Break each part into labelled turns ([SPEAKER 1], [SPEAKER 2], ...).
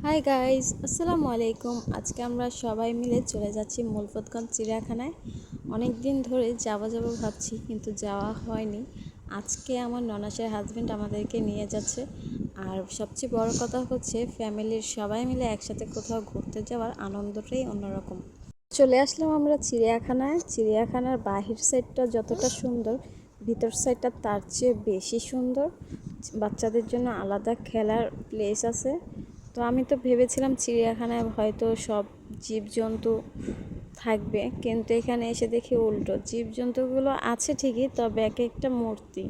[SPEAKER 1] Hi guys, আসসালামু আলাইকুম। আজকে আমরা সবাই মিলে চলে যাচ্ছি মুলফতগঞ্জ চিড়িয়াখানায়। অনেক দিন ধরে যাব ভাবছি, কিন্তু যাওয়া হয়নি। আজকে আমার ননাসের হাজব্যান্ড আমাদেরকে নিয়ে যাচ্ছে। আর সবচেয়ে বড় কথা হচ্ছে ফ্যামিলির সবাই মিলে একসাথে কোথাও ঘুরতে যাওয়ার আনন্দটাই অন্যরকম। চলে আসলাম আমরা চিড়িয়াখানায়। চিড়িয়াখানার বাহির সাইডটা যতটা সুন্দর, ভিতর সাইডটা তার চেয়ে বেশি সুন্দর। বাচ্চাদের জন্য আলাদা খেলার প্লেস আছে। তো আমি তো ভেবেছিলাম চিড়িয়াখানায় হয়তো সব জীবজন্তু থাকবে, কিন্তু এখানে এসে দেখি উল্টো। জীবজন্তুগুলো আছে ঠিকই, তবে এক একটা মূর্তি,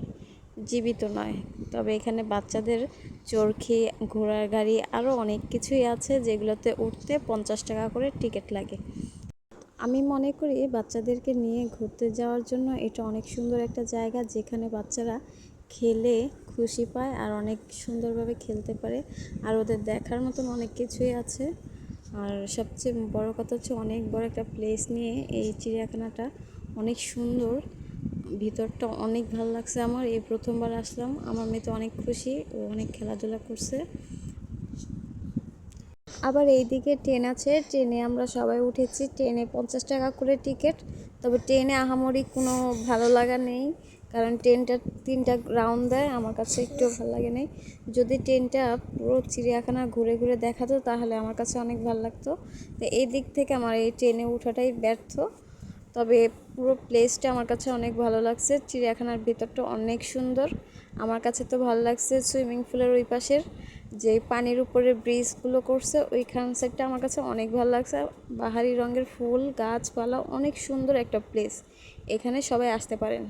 [SPEAKER 1] জীবিত নয়। তবে এখানে বাচ্চাদের চরকি, ঘোড়ার গাড়ি আরও অনেক কিছুই আছে, যেগুলোতে উঠতে 50 টাকা করে টিকিট লাগে। আমি মনে করি বাচ্চাদেরকে নিয়ে ঘুরতে যাওয়ার জন্য এটা অনেক সুন্দর একটা জায়গা, যেখানে বাচ্চারা খেলে খুশি পায় আর অনেক সুন্দরভাবে খেলতে পারে। আর ওদের দেখার মতন অনেক কিছুই আছে। আর সবচেয়ে বড় কথা হচ্ছে অনেক বড় একটা প্লেস নিয়ে এই চিড়িয়াখানাটা, অনেক সুন্দর। ভিতরটা অনেক ভালো লাগছে আমার। এই প্রথমবার আসলাম, আমার মেয়ে তো অনেক খুশি, ও অনেক খেলাধুলা করছে। আবার এইদিকে ট্রেন আছে, ট্রেনে আমরা সবাই উঠেছি। ট্রেনে 50 টাকা করে টিকিট। তবে ট্রেনে আহামরি কোনো ভালো লাগা নেই, কারণ ট্রেনটা 3টা রাউন্ড দেয়, আমার কাছে একটু ভালো লাগে নেই। যদি ট্রেনটা পুরো চিড়িয়াখানা ঘুরে ঘুরে দেখাতো তাহলে আমার কাছে অনেক ভালো লাগতো। তো এই দিক থেকে আমার এই ট্রেনে ওঠাটাই ব্যর্থ। তবে পুরো প্লেসটা আমার কাছে অনেক ভালো লাগছে। চিড়িয়াখানার ভিতরটা অনেক সুন্দর। আমার কাছে তো ভালো লাগছে সুইমিং পুলের ওই পাশের যে পানির উপরে ব্রিজগুলো করছে, ওইখান সাইডটা আমার কাছে অনেক ভালো লাগছে। বাহারি রঙের ফুল, গাছপালা, অনেক সুন্দর একটা প্লেস। এখানে সবাই আসতে পারেন।